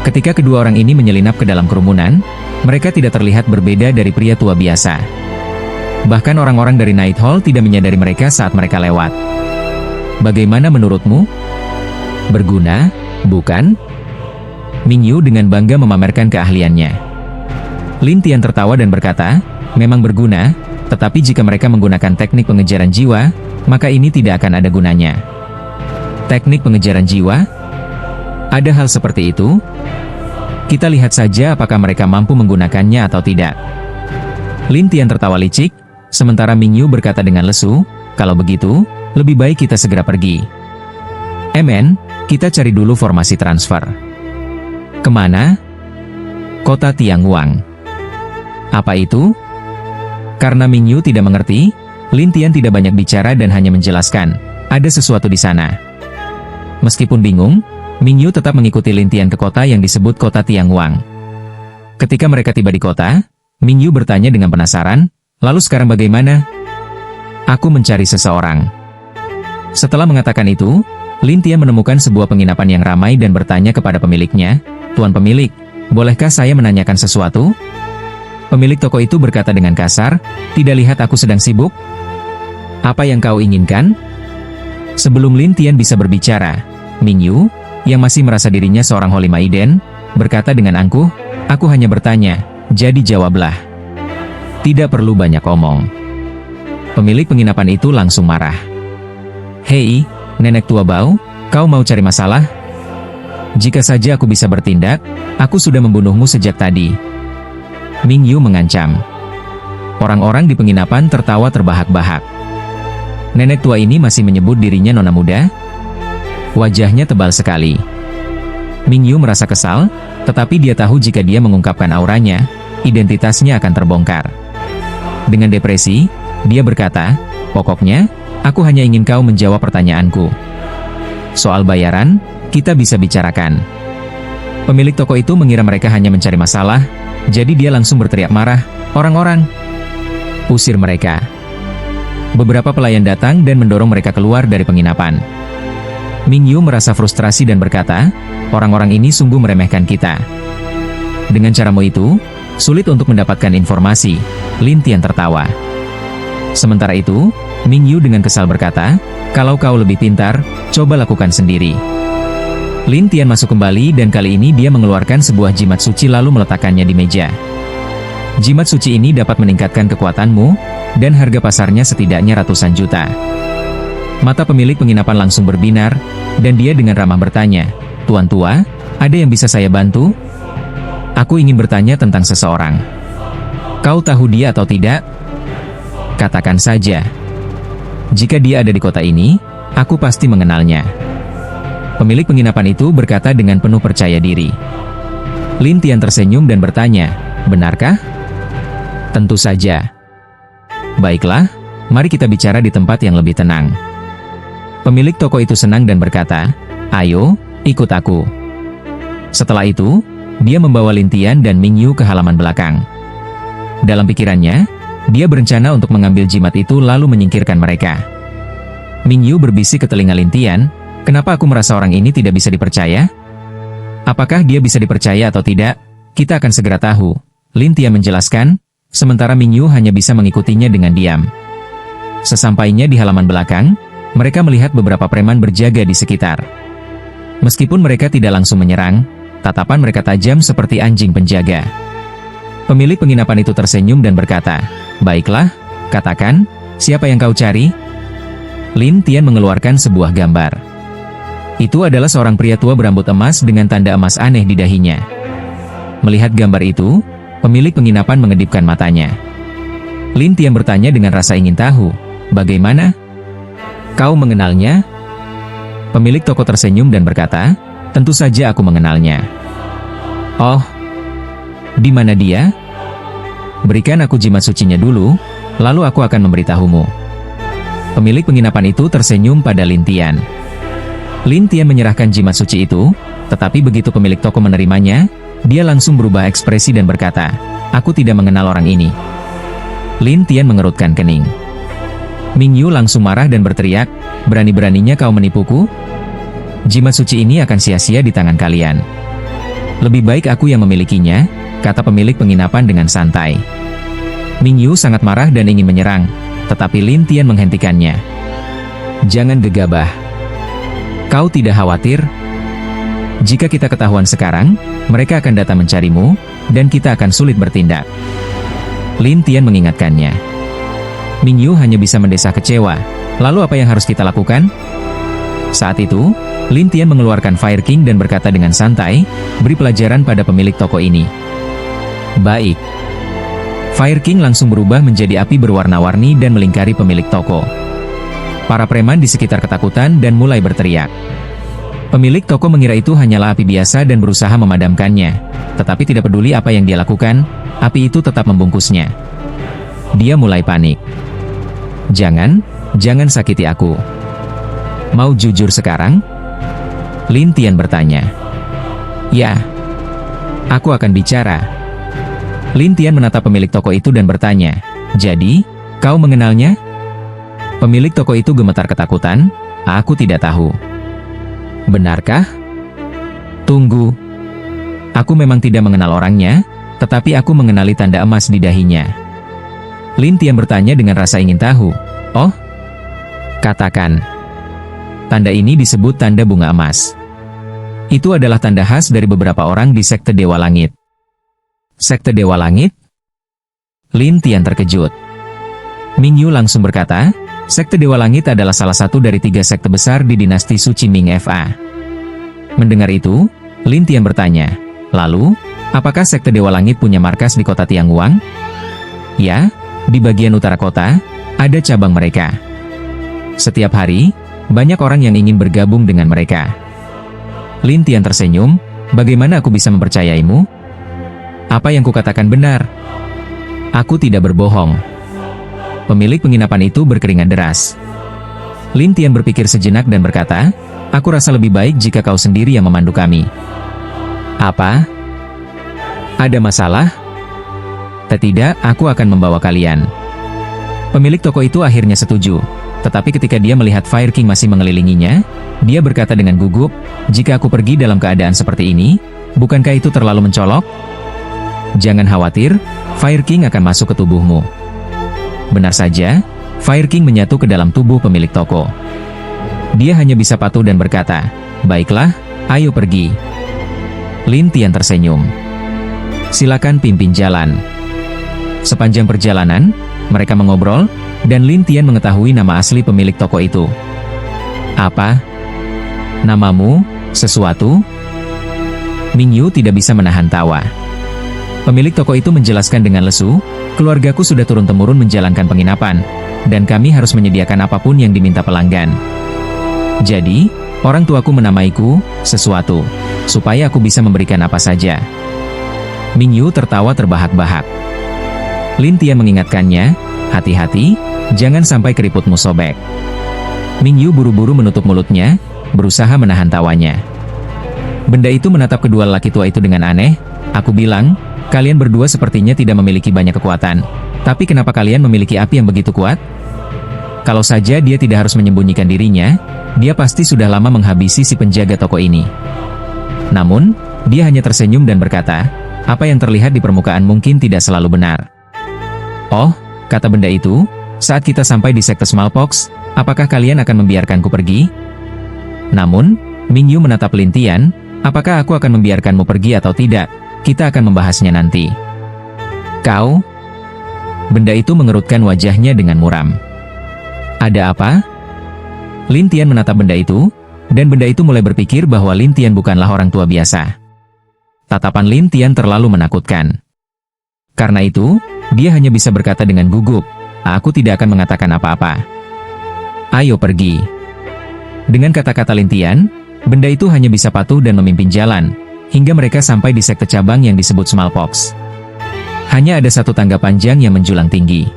Speaker 2: Ketika kedua orang ini menyelinap ke dalam kerumunan, mereka tidak terlihat berbeda dari pria tua biasa. Bahkan orang-orang dari Night Hall tidak menyadari mereka saat mereka lewat. "Bagaimana menurutmu? Berguna, bukan?" Ming Yu dengan bangga memamerkan keahliannya. Lin Tian tertawa dan berkata, "Memang berguna, tetapi jika mereka menggunakan teknik pengejaran jiwa, maka ini tidak akan ada gunanya." "Teknik pengejaran jiwa? Ada hal seperti itu? Kita lihat saja apakah mereka mampu menggunakannya atau tidak." Lin Tian tertawa licik, sementara Ming Yu berkata dengan lesu, "Kalau begitu, lebih baik kita segera pergi. MN, kita cari dulu formasi transfer." "Kemana?" "Kota Tianghuang." "Apa itu?" Karena Ming Yu tidak mengerti, Lin Tian tidak banyak bicara dan hanya menjelaskan, "Ada sesuatu di sana." Meskipun bingung, Ming Yu tetap mengikuti Lin Tian ke kota yang disebut Kota Tianghuang. Ketika mereka tiba di kota, Ming Yu bertanya dengan penasaran, "Lalu sekarang bagaimana?" Aku mencari seseorang. Setelah mengatakan itu, Lin Tian menemukan sebuah penginapan yang ramai dan bertanya kepada pemiliknya, "Tuan pemilik, bolehkah saya menanyakan sesuatu?" Pemilik toko itu berkata dengan kasar, "Tidak lihat aku sedang sibuk? Apa yang kau inginkan?" Sebelum Lin Tian bisa berbicara, Ming Yu, yang masih merasa dirinya seorang Holy Maiden, berkata dengan angkuh, "Aku hanya bertanya, jadi jawablah. Tidak perlu banyak omong." Pemilik penginapan itu langsung marah. "Hei, nenek tua bau, kau mau cari masalah? Jika saja aku bisa bertindak, aku sudah membunuhmu sejak tadi." Ming Yu mengancam. Orang-orang di penginapan tertawa terbahak-bahak. Nenek tua ini masih menyebut dirinya nona muda. Wajahnya tebal sekali. Ming Yu merasa kesal, tetapi dia tahu jika dia mengungkapkan auranya, identitasnya akan terbongkar. Dengan depresi, dia berkata, "Pokoknya, aku hanya ingin kau menjawab pertanyaanku. Soal bayaran, kita bisa bicarakan." Pemilik toko itu mengira mereka hanya mencari masalah, jadi dia langsung berteriak marah, "Orang-orang, usir mereka!" Beberapa pelayan datang dan mendorong mereka keluar dari penginapan. Ming Yu merasa frustrasi dan berkata, "Orang-orang ini sungguh meremehkan kita." Dengan caramu itu, sulit untuk mendapatkan informasi. Lin Tian tertawa. Sementara itu, Ming Yu dengan kesal berkata, "Kalau kau lebih pintar, coba lakukan sendiri." Lin Tian masuk kembali dan kali ini dia mengeluarkan sebuah jimat suci lalu meletakkannya di meja. Jimat suci ini dapat meningkatkan kekuatanmu, dan harga pasarnya setidaknya ratusan juta. Mata pemilik penginapan langsung berbinar, dan dia dengan ramah bertanya, "Tuan tua, ada yang bisa saya bantu? Aku ingin bertanya tentang seseorang. Kau tahu dia atau tidak? Katakan saja. Jika dia ada di kota ini, aku pasti mengenalnya." Pemilik penginapan itu berkata dengan penuh percaya diri. Lin Tian tersenyum dan bertanya, "Benarkah?" "Tentu saja." "Baiklah, mari kita bicara di tempat yang lebih tenang." Pemilik toko itu senang dan berkata, "Ayo, ikut aku." Setelah itu, dia membawa Lin Tian dan Ming Yu ke halaman belakang. Dalam pikirannya, dia berencana untuk mengambil jimat itu lalu menyingkirkan mereka. Ming Yu berbisik ke telinga Lin Tian, "Kenapa aku merasa orang ini tidak bisa dipercaya? Apakah dia bisa dipercaya atau tidak? Kita akan segera tahu." Lin Tian menjelaskan, sementara Ming Yu hanya bisa mengikutinya dengan diam. Sesampainya di halaman belakang, mereka melihat beberapa preman berjaga di sekitar. Meskipun mereka tidak langsung menyerang, tatapan mereka tajam seperti anjing penjaga. Pemilik penginapan itu tersenyum dan berkata, "Baiklah, katakan, siapa yang kau cari?" Lin Tian mengeluarkan sebuah gambar. Itu adalah seorang pria tua berambut emas dengan tanda emas aneh di dahinya. Melihat gambar itu, pemilik penginapan mengedipkan matanya. Lin Tian bertanya dengan rasa ingin tahu, "Bagaimana? Kau mengenalnya?" Pemilik toko tersenyum dan berkata, "Tentu saja aku mengenalnya." "Oh, di mana dia? Berikan aku jimat sucinya dulu, lalu aku akan memberitahumu." Pemilik penginapan itu tersenyum pada Lin Tian. Lin Tian menyerahkan jimat suci itu, tetapi begitu pemilik toko menerimanya, dia langsung berubah ekspresi dan berkata, "Aku tidak mengenal orang ini." Lin Tian mengerutkan kening. Ming Yu langsung marah dan berteriak, "Berani-beraninya kau menipuku? Jimat suci ini akan sia-sia di tangan kalian. Lebih baik aku yang memilikinya," kata pemilik penginapan dengan santai. Ming Yu sangat marah dan ingin menyerang, tetapi Lin Tian menghentikannya. "Jangan gegabah. Kau tidak khawatir? Jika kita ketahuan sekarang, mereka akan datang mencarimu, dan kita akan sulit bertindak." Lin Tian mengingatkannya. Ming Yu hanya bisa mendesah kecewa. Lalu apa yang harus kita lakukan? Saat itu, Lin Tian mengeluarkan Fire King dan berkata dengan santai, "Beri pelajaran pada pemilik toko ini." "Baik." Fire King langsung berubah menjadi api berwarna-warni dan melingkari pemilik toko. Para preman di sekitar ketakutan dan mulai berteriak. Pemilik toko mengira itu hanyalah api biasa dan berusaha memadamkannya. Tetapi tidak peduli apa yang dia lakukan, api itu tetap membungkusnya. Dia mulai panik. Jangan sakiti aku. Mau jujur sekarang?" Lin Tian bertanya. "Ya, aku akan bicara." Lin Tian menatap pemilik toko itu dan bertanya, "Jadi, kau mengenalnya?" Pemilik toko itu gemetar ketakutan. Aku tidak tahu. Benarkah? Tunggu. Aku memang tidak mengenal orangnya, tetapi aku mengenali tanda emas di dahinya. Lin Tian bertanya dengan rasa ingin tahu. Oh? Katakan. Tanda ini disebut tanda bunga emas. Itu adalah tanda khas dari beberapa orang di sekte Dewa Langit. Sekte Dewa Langit? Lin Tian terkejut. Ming Yu langsung berkata, sekte Dewa Langit adalah salah satu dari 3 sekte besar di dinasti Suci Ming Fa. Mendengar itu, Lin Tian bertanya, lalu, apakah sekte Dewa Langit punya markas di kota Tianguang? Ya, di bagian utara kota, ada cabang mereka. Setiap hari, banyak orang yang ingin bergabung dengan mereka. Lin Tian tersenyum, bagaimana aku bisa mempercayaimu? Apa yang kukatakan benar? Aku tidak berbohong. Pemilik penginapan itu berkeringat deras. Lin Tian berpikir sejenak dan berkata, aku rasa lebih baik jika kau sendiri yang memandu kami. Apa? Ada masalah? Tidak, aku akan membawa kalian. Pemilik toko itu akhirnya setuju. Tetapi ketika dia melihat Fire King masih mengelilinginya, dia berkata dengan gugup, jika aku pergi dalam keadaan seperti ini, bukankah itu terlalu mencolok? Jangan khawatir, Fire King akan masuk ke tubuhmu. Benar saja, Fire King menyatu ke dalam tubuh pemilik toko. Dia hanya bisa patuh dan berkata, baiklah, ayo pergi. Lin Tian tersenyum. Silakan pimpin jalan. Sepanjang perjalanan, mereka mengobrol, dan Lin Tian mengetahui nama asli pemilik toko itu. Apa? Namamu, sesuatu? Ming Yu tidak bisa menahan tawa. Pemilik toko itu menjelaskan dengan lesu, keluargaku sudah turun-temurun menjalankan penginapan, dan kami harus menyediakan apapun yang diminta pelanggan. Jadi, orang tuaku menamaiku, sesuatu, supaya aku bisa memberikan apa saja. Ming Yu tertawa terbahak-bahak. Lin Tian mengingatkannya, hati-hati, jangan sampai keriputmu sobek. Ming Yu buru-buru menutup mulutnya, berusaha menahan tawanya. Benda itu menatap kedua lelaki tua itu dengan aneh. Aku bilang, kalian berdua sepertinya tidak memiliki banyak kekuatan. Tapi kenapa kalian memiliki api yang begitu kuat? Kalau saja dia tidak harus menyembunyikan dirinya, dia pasti sudah lama menghabisi si penjaga toko ini. Namun, dia hanya tersenyum dan berkata, apa yang terlihat di permukaan mungkin tidak selalu benar. Oh, kata benda itu, saat kita sampai di sekte Smallpox, apakah kalian akan membiarkanku pergi? Namun, Ming Yu menatap Lin Tian, apakah aku akan membiarkanmu pergi atau tidak? Kita akan membahasnya nanti. Kau? Benda itu mengerutkan wajahnya dengan muram. Ada apa? Lin Tian menatap benda itu, dan benda itu mulai berpikir bahwa Lin Tian bukanlah orang tua biasa. Tatapan Lin Tian terlalu menakutkan. Karena itu, dia hanya bisa berkata dengan gugup, aku tidak akan mengatakan apa-apa. Ayo pergi. Dengan kata-kata Lin Tian, benda itu hanya bisa patuh dan memimpin jalan, hingga mereka sampai di sekte cabang yang disebut Smallpox. Hanya ada satu tangga panjang yang menjulang tinggi.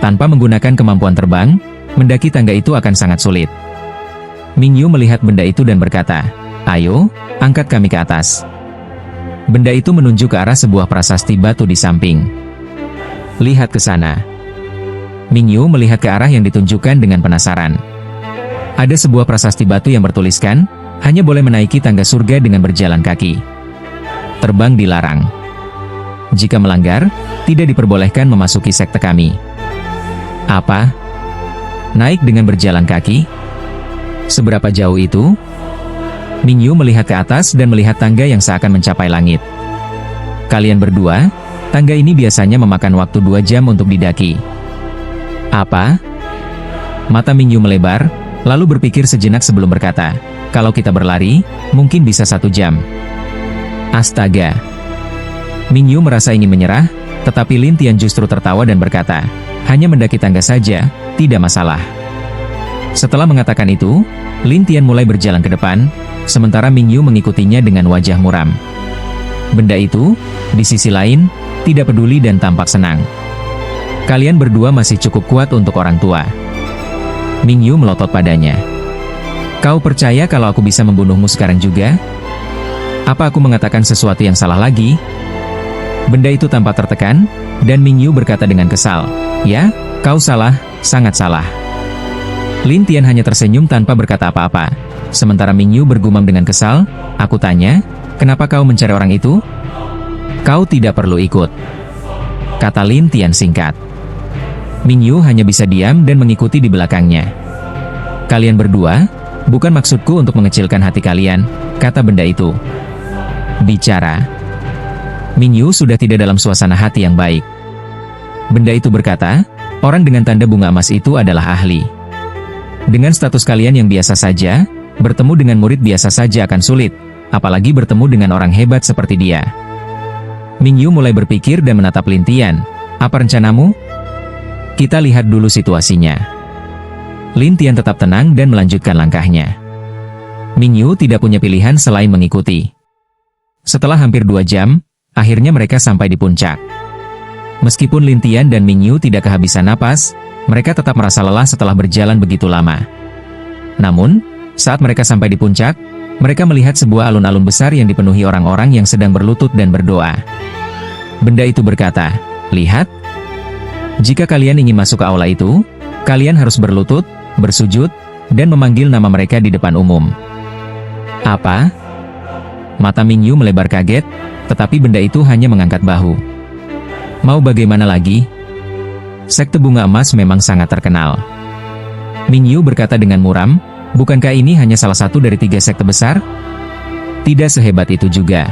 Speaker 2: Tanpa menggunakan kemampuan terbang, mendaki tangga itu akan sangat sulit. Ming Yu melihat benda itu dan berkata, ayo, angkat kami ke atas. Benda itu menunjuk ke arah sebuah prasasti batu di samping. Lihat ke sana. Ming Yu melihat ke arah yang ditunjukkan dengan penasaran. Ada sebuah prasasti batu yang bertuliskan, hanya boleh menaiki tangga surga dengan berjalan kaki. Terbang dilarang. Jika melanggar, tidak diperbolehkan memasuki sekte kami. Apa? Naik dengan berjalan kaki? Seberapa jauh itu? Ming Yu melihat ke atas dan melihat tangga yang seakan mencapai langit. Kalian berdua, tangga ini biasanya memakan waktu 2 jam untuk didaki. Apa? Mata Ming Yu melebar, lalu berpikir sejenak sebelum berkata, kalau kita berlari, mungkin bisa 1 jam. Astaga! Ming Yu merasa ingin menyerah, tetapi Lin Tian justru tertawa dan berkata, hanya mendaki tangga saja, tidak masalah. Setelah mengatakan itu, Lin Tian mulai berjalan ke depan, sementara Ming Yu mengikutinya dengan wajah muram. Benda itu, di sisi lain, tidak peduli dan tampak senang. Kalian berdua masih cukup kuat untuk orang tua. Ming Yu melotot padanya. Kau percaya kalau aku bisa membunuhmu sekarang juga? Apa aku mengatakan sesuatu yang salah lagi? Benda itu tampak tertekan, dan Ming Yu berkata dengan kesal, ya, kau salah, sangat salah. Lin Tian hanya tersenyum tanpa berkata apa-apa. Sementara Ming Yu bergumam dengan kesal, "Aku tanya, kenapa kau mencari orang itu? Kau tidak perlu ikut," kata Lin Tian singkat. Ming Yu hanya bisa diam dan mengikuti di belakangnya. "Kalian berdua, bukan maksudku untuk mengecilkan hati kalian," kata benda itu. Bicara. Ming Yu sudah tidak dalam suasana hati yang baik. Benda itu berkata, "Orang dengan tanda bunga emas itu adalah ahli. Dengan status kalian yang biasa saja, bertemu dengan murid biasa saja akan sulit, apalagi bertemu dengan orang hebat seperti dia." Ming Yu mulai berpikir dan menatap Lin Tian. "Apa rencanamu? Kita lihat dulu situasinya." Lin Tian tetap tenang dan melanjutkan langkahnya. Ming Yu tidak punya pilihan selain mengikuti. Setelah hampir 2 jam, akhirnya mereka sampai di puncak. Meskipun Lin Tian dan Ming Yu tidak kehabisan napas, mereka tetap merasa lelah setelah berjalan begitu lama. Namun, saat mereka sampai di puncak, mereka melihat sebuah alun-alun besar yang dipenuhi orang-orang yang sedang berlutut dan berdoa. Benda itu berkata, "Lihat, jika kalian ingin masuk ke aula itu, kalian harus berlutut, bersujud, dan memanggil nama mereka di depan umum." "Apa?" Mata Ming Yu melebar kaget, tetapi benda itu hanya mengangkat bahu. "Mau bagaimana lagi? Sekte bunga emas memang sangat terkenal." Ming Yu berkata dengan muram, "Bukankah ini hanya salah satu dari 3 sekte besar? Tidak sehebat itu juga.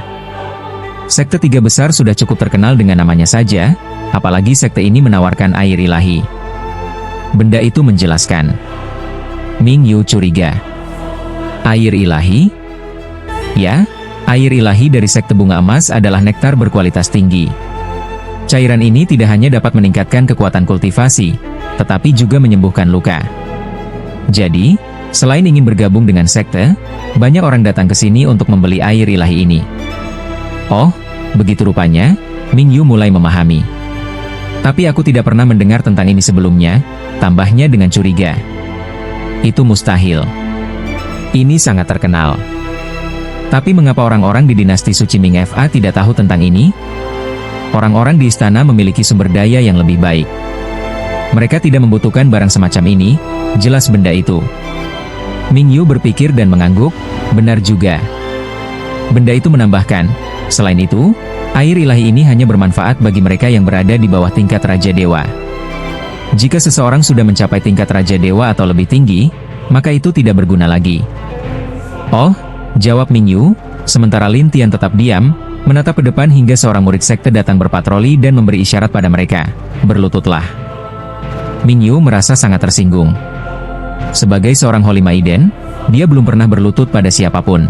Speaker 2: Sekte 3 besar sudah cukup terkenal dengan namanya saja, apalagi sekte ini menawarkan air ilahi." Benda itu menjelaskan. Ming Yu curiga. "Air ilahi?" "Ya, air ilahi dari sekte bunga emas adalah nektar berkualitas tinggi. Cairan ini tidak hanya dapat meningkatkan kekuatan kultivasi, tetapi juga menyembuhkan luka. Jadi, selain ingin bergabung dengan sekte, banyak orang datang ke sini untuk membeli air ilahi ini." "Oh, begitu rupanya." Ming Yu mulai memahami. "Tapi aku tidak pernah mendengar tentang ini sebelumnya," tambahnya dengan curiga. "Itu mustahil. Ini sangat terkenal. Tapi mengapa orang-orang di dinasti Suci Ming Fa tidak tahu tentang ini? Orang-orang di istana memiliki sumber daya yang lebih baik. Mereka tidak membutuhkan barang semacam ini," jelas benda itu. Ming Yu berpikir dan mengangguk, "Benar juga." Benda itu menambahkan, "Selain itu, air ilahi ini hanya bermanfaat bagi mereka yang berada di bawah tingkat Raja Dewa. Jika seseorang sudah mencapai tingkat Raja Dewa atau lebih tinggi, maka itu tidak berguna lagi." "Oh," jawab Ming Yu, sementara Lin Tian tetap diam, menatap ke depan hingga seorang murid sekte datang berpatroli dan memberi isyarat pada mereka, "Berlututlah." Ming Yu merasa sangat tersinggung. Sebagai seorang Holy Maiden, dia belum pernah berlutut pada siapapun.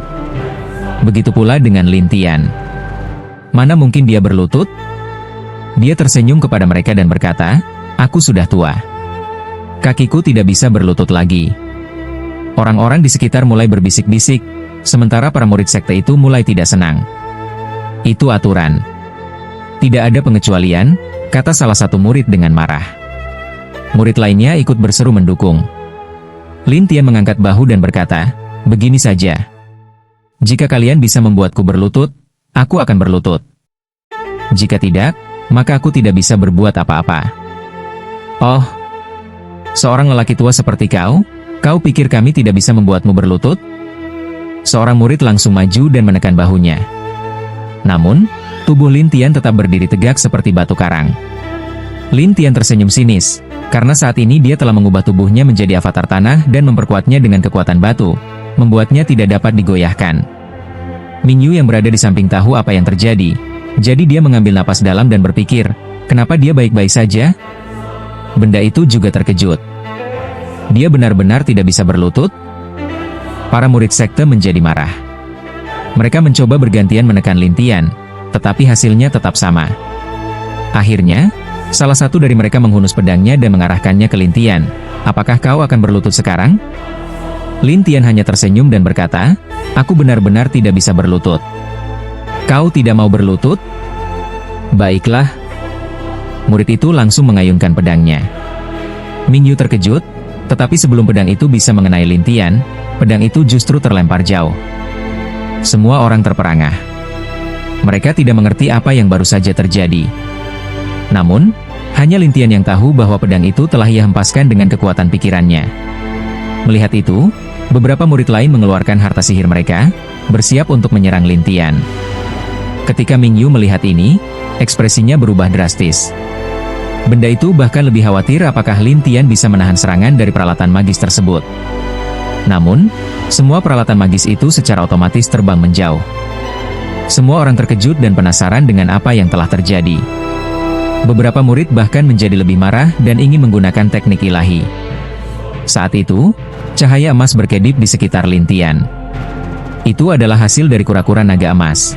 Speaker 2: Begitu pula dengan Lin Tian. Mana mungkin dia berlutut? Dia tersenyum kepada mereka dan berkata, "Aku sudah tua. Kakiku tidak bisa berlutut lagi." Orang-orang di sekitar mulai berbisik-bisik, sementara para murid sekte itu mulai tidak senang. "Itu aturan. Tidak ada pengecualian," kata salah satu murid dengan marah. Murid lainnya ikut berseru mendukung. Lin Tian mengangkat bahu dan berkata, "Begini saja. Jika kalian bisa membuatku berlutut, aku akan berlutut. Jika tidak, maka aku tidak bisa berbuat apa-apa." "Oh, seorang lelaki tua seperti kau pikir kami tidak bisa membuatmu berlutut?" Seorang murid langsung maju dan menekan bahunya. Namun, tubuh Lin Tian tetap berdiri tegak seperti batu karang. Lin Tian tersenyum sinis, karena saat ini dia telah mengubah tubuhnya menjadi avatar tanah dan memperkuatnya dengan kekuatan batu, membuatnya tidak dapat digoyahkan. Ming Yu yang berada di samping tahu apa yang terjadi, jadi dia mengambil napas dalam dan berpikir, kenapa dia baik-baik saja? Benda itu juga terkejut. Dia benar-benar tidak bisa berlutut? Para murid sekte menjadi marah. Mereka mencoba bergantian menekan Lin Tian, tetapi hasilnya tetap sama. Akhirnya, salah satu dari mereka menghunus pedangnya dan mengarahkannya ke Lin Tian. "Apakah kau akan berlutut sekarang?" Lin Tian hanya tersenyum dan berkata, "Aku benar-benar tidak bisa berlutut." "Kau tidak mau berlutut? Baiklah." Murid itu langsung mengayunkan pedangnya. Ming Yu terkejut, tetapi sebelum pedang itu bisa mengenai Lin Tian, pedang itu justru terlempar jauh. Semua orang terperangah. Mereka tidak mengerti apa yang baru saja terjadi. Namun, hanya Lin Tian yang tahu bahwa pedang itu telah ia hempaskan dengan kekuatan pikirannya. Melihat itu, beberapa murid lain mengeluarkan harta sihir mereka, bersiap untuk menyerang Lin Tian. Ketika Ming Yu melihat ini, ekspresinya berubah drastis. Benda itu bahkan lebih khawatir apakah Lin Tian bisa menahan serangan dari peralatan magis tersebut. Namun, semua peralatan magis itu secara otomatis terbang menjauh. Semua orang terkejut dan penasaran dengan apa yang telah terjadi. Beberapa murid bahkan menjadi lebih marah dan ingin menggunakan teknik ilahi. Saat itu, cahaya emas berkedip di sekitar Lin Tian. Itu adalah hasil dari kura-kura naga emas.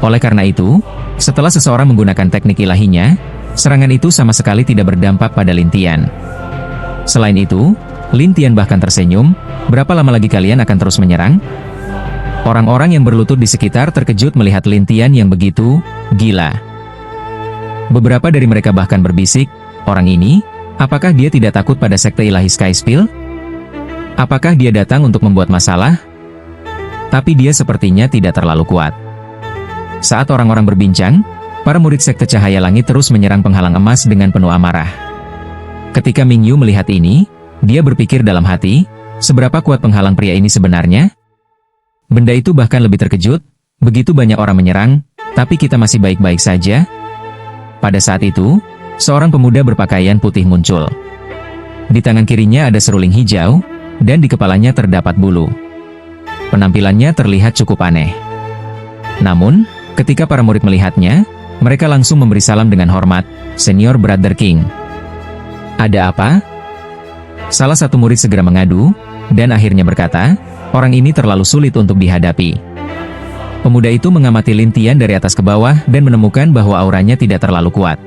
Speaker 2: Oleh karena itu, setelah seseorang menggunakan teknik ilahinya, serangan itu sama sekali tidak berdampak pada Lin Tian. Selain itu, Lin Tian bahkan tersenyum, "Berapa lama lagi kalian akan terus menyerang?" Orang-orang yang berlutut di sekitar terkejut melihat Lin Tian yang begitu gila. Beberapa dari mereka bahkan berbisik, "Orang ini, apakah dia tidak takut pada sekte ilahi Sky Spill? Apakah dia datang untuk membuat masalah?" Tapi dia sepertinya tidak terlalu kuat. Saat orang-orang berbincang, para murid sekte cahaya langit terus menyerang penghalang emas dengan penuh amarah. Ketika Ming Yu melihat ini, dia berpikir dalam hati, seberapa kuat penghalang pria ini sebenarnya? Benda itu bahkan lebih terkejut, begitu banyak orang menyerang, tapi kita masih baik-baik saja. Pada saat itu, seorang pemuda berpakaian putih muncul. Di tangan kirinya ada seruling hijau, dan di kepalanya terdapat bulu. Penampilannya terlihat cukup aneh. Namun, ketika para murid melihatnya, mereka langsung memberi salam dengan hormat, "Senior Brother King." "Ada apa?" Salah satu murid segera mengadu, dan akhirnya berkata, "Orang ini terlalu sulit untuk dihadapi." Pemuda itu mengamati Lin Tian dari atas ke bawah dan menemukan bahwa auranya tidak terlalu kuat.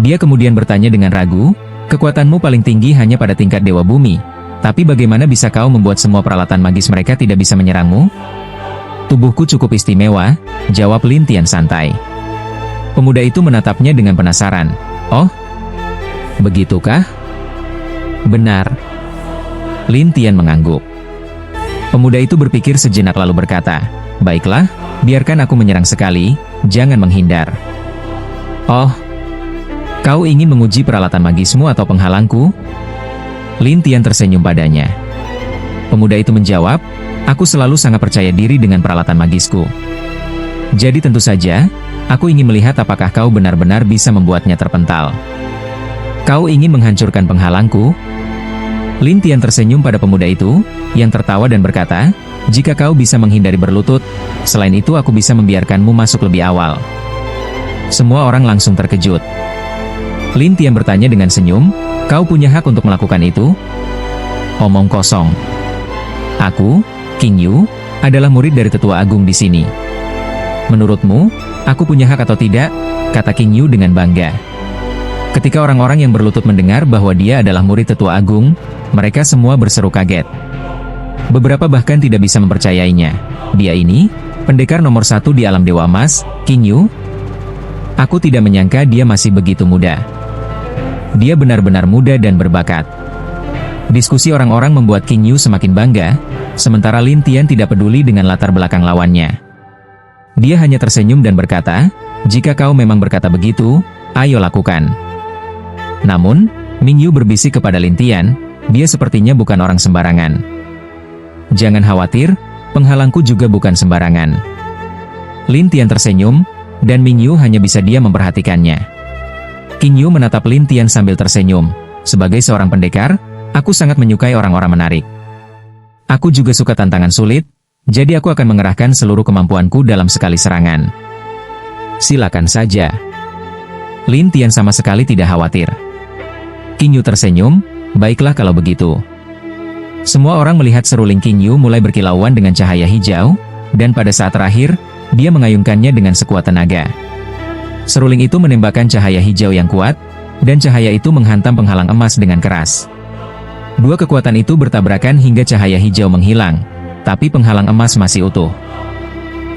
Speaker 2: Dia kemudian bertanya dengan ragu, "Kekuatanmu paling tinggi hanya pada tingkat Dewa Bumi, tapi bagaimana bisa kau membuat semua peralatan magis mereka tidak bisa menyerangmu?" "Tubuhku cukup istimewa," jawab Lin Tian santai. Pemuda itu menatapnya dengan penasaran. "Oh, begitukah?" "Benar." Lin Tian mengangguk. Pemuda itu berpikir sejenak lalu berkata, "Baiklah, biarkan aku menyerang sekali, jangan menghindar." "Oh, kau ingin menguji peralatan magismu atau penghalangku?" Lin Tian tersenyum padanya. Pemuda itu menjawab, "Aku selalu sangat percaya diri dengan peralatan magisku. Jadi tentu saja, aku ingin melihat apakah kau benar-benar bisa membuatnya terpental." "Kau ingin menghancurkan penghalangku?" Lin Tian tersenyum pada pemuda itu, yang tertawa dan berkata, "Jika kau bisa menghindari berlutut, selain itu aku bisa membiarkanmu masuk lebih awal." Semua orang langsung terkejut. Lin Tian bertanya dengan senyum, "Kau punya hak untuk melakukan itu?" "Omong kosong. Aku, King Yu, adalah murid dari Tetua Agung di sini. Menurutmu, aku punya hak atau tidak?" kata King Yu dengan bangga. Ketika orang-orang yang berlutut mendengar bahwa dia adalah murid Tetua Agung, mereka semua berseru kaget. Beberapa bahkan tidak bisa mempercayainya. "Dia ini, pendekar nomor 1 di alam Dewa Emas, King Yu? Aku tidak menyangka dia masih begitu muda. Dia benar-benar muda dan berbakat." Diskusi orang-orang membuat King Yu semakin bangga, sementara Lin Tian tidak peduli dengan latar belakang lawannya. Dia hanya tersenyum dan berkata, "Jika kau memang berkata begitu, ayo lakukan." Namun, Ming Yu berbisik kepada Lin Tian, "Dia sepertinya bukan orang sembarangan. Jangan khawatir, penghalangku juga bukan sembarangan." Lin Tian tersenyum, dan Ming Yu hanya bisa diam memperhatikannya. King Yu menatap Lin Tian sambil tersenyum. "Sebagai seorang pendekar, aku sangat menyukai orang-orang menarik. Aku juga suka tantangan sulit, jadi aku akan mengerahkan seluruh kemampuanku dalam sekali serangan." "Silakan saja." Lin Tian sama sekali tidak khawatir. King Yu tersenyum, "Baiklah kalau begitu." Semua orang melihat seruling King Yu mulai berkilauan dengan cahaya hijau, dan pada saat terakhir, dia mengayunkannya dengan sekuat tenaga. Seruling itu menembakkan cahaya hijau yang kuat, dan cahaya itu menghantam penghalang emas dengan keras. Dua kekuatan itu bertabrakan hingga cahaya hijau menghilang, tapi penghalang emas masih utuh.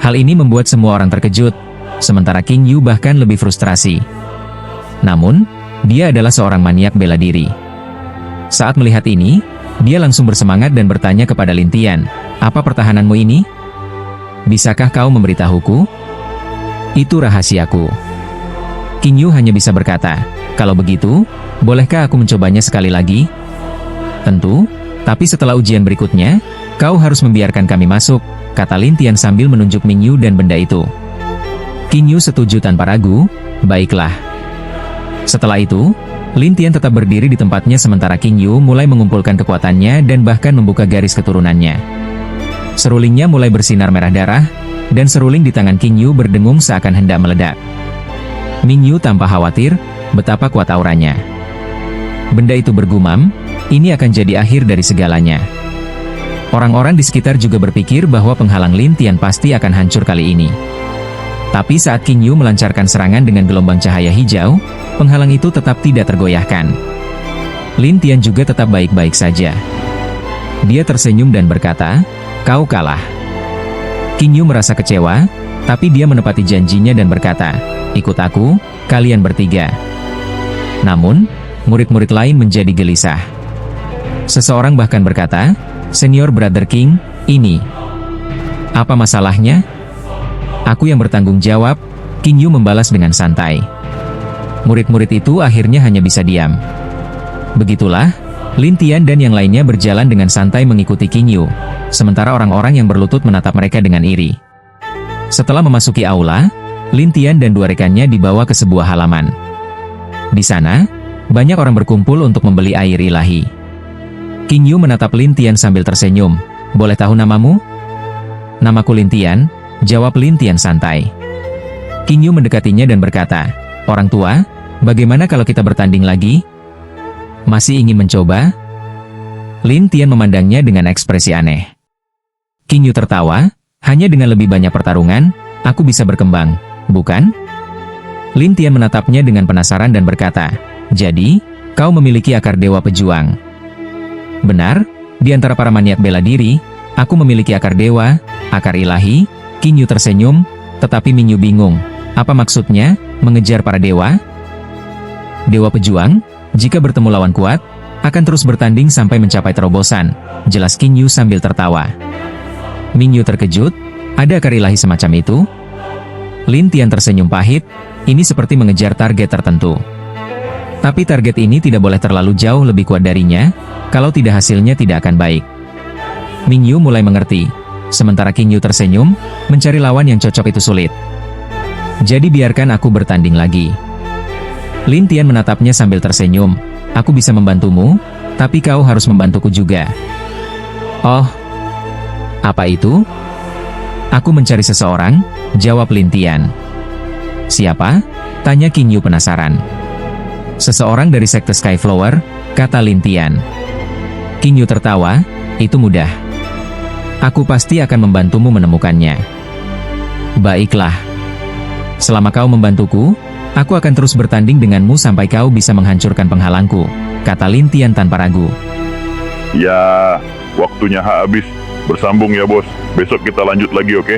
Speaker 2: Hal ini membuat semua orang terkejut, sementara King Yu bahkan lebih frustrasi. Namun, dia adalah seorang maniak bela diri. Saat melihat ini, dia langsung bersemangat dan bertanya kepada Lin Tian, "Apa pertahananmu ini? Bisakah kau memberitahuku?" "Itu rahasiaku." King Yu hanya bisa berkata, "Kalau begitu, bolehkah aku mencobanya sekali lagi?" "Tentu, Tapi setelah ujian berikutnya, kau harus membiarkan kami masuk, kata Lin Tian sambil menunjuk Ming Yu dan benda itu. King Yu setuju tanpa ragu, baiklah. Setelah itu, Lin Tian tetap berdiri di tempatnya sementara King Yu mulai mengumpulkan kekuatannya dan bahkan membuka garis keturunannya. Serulingnya mulai bersinar merah darah, dan seruling di tangan King Yu berdengung seakan hendak meledak. Ming Yu tanpa khawatir, betapa kuat auranya. Benda itu bergumam, ini akan jadi akhir dari segalanya. Orang-orang di sekitar juga berpikir bahwa penghalang Lin Tian pasti akan hancur kali ini. Tapi saat King Yu melancarkan serangan dengan gelombang cahaya hijau, penghalang itu tetap tidak tergoyahkan. Lin Tian juga tetap baik-baik saja. Dia tersenyum dan berkata, "Kau kalah." King Yu merasa kecewa, tapi dia menepati janjinya dan berkata, "Ikut aku, kalian bertiga." Namun, murid-murid lain menjadi gelisah. Seseorang bahkan berkata, "Senior Brother King, ini apa masalahnya?" "Aku yang bertanggung jawab," King Yu membalas dengan santai. Murid-murid itu akhirnya hanya bisa diam. Begitulah, Lin Tian dan yang lainnya berjalan dengan santai mengikuti King Yu, sementara orang-orang yang berlutut menatap mereka dengan iri. Setelah memasuki aula, Lin Tian dan dua rekannya dibawa ke sebuah halaman. Di sana, banyak orang berkumpul untuk membeli air ilahi. King Yu menatap Lin Tian sambil tersenyum. "Boleh tahu namamu?" "Namaku Lin Tian," jawab Lin Tian santai. King Yu mendekatinya dan berkata, "Orang tua, bagaimana kalau kita bertanding lagi? Masih ingin mencoba?" Lin Tian memandangnya dengan ekspresi aneh. King Yu tertawa, "Hanya dengan lebih banyak pertarungan, aku bisa berkembang, bukan?" Lin Tian menatapnya dengan penasaran dan berkata, "Jadi, kau memiliki akar dewa pejuang?" "Benar, di antara para maniak bela diri, aku memiliki akar dewa, akar ilahi." King Yu tersenyum, tetapi Ming Yu bingung. Apa maksudnya, mengejar para dewa? "Dewa pejuang, jika bertemu lawan kuat, akan terus bertanding sampai mencapai terobosan," jelas King Yu sambil tertawa. Ming Yu terkejut, ada akar ilahi semacam itu? Lin Tian tersenyum pahit, ini seperti mengejar target tertentu. Tapi target ini tidak boleh terlalu jauh lebih kuat darinya, kalau tidak hasilnya tidak akan baik. Ming Yu mulai mengerti, sementara King Yu tersenyum, mencari lawan yang cocok itu sulit. "Jadi biarkan aku bertanding lagi." Lin Tian menatapnya sambil tersenyum, "Aku bisa membantumu, tapi kau harus membantuku juga." "Oh, apa itu?" "Aku mencari seseorang," jawab Lin Tian. "Siapa?" tanya King Yu penasaran. "Seseorang dari sekte Skyflower," kata Lin Tian. King Yu tertawa, "Itu mudah. Aku pasti akan membantumu menemukannya." "Baiklah. Selama kau membantuku, aku akan terus bertanding denganmu sampai kau bisa menghancurkan penghalangku," kata Lin Tian tanpa ragu.
Speaker 1: Ya, waktunya habis. Bersambung ya bos. Besok kita lanjut lagi, oke?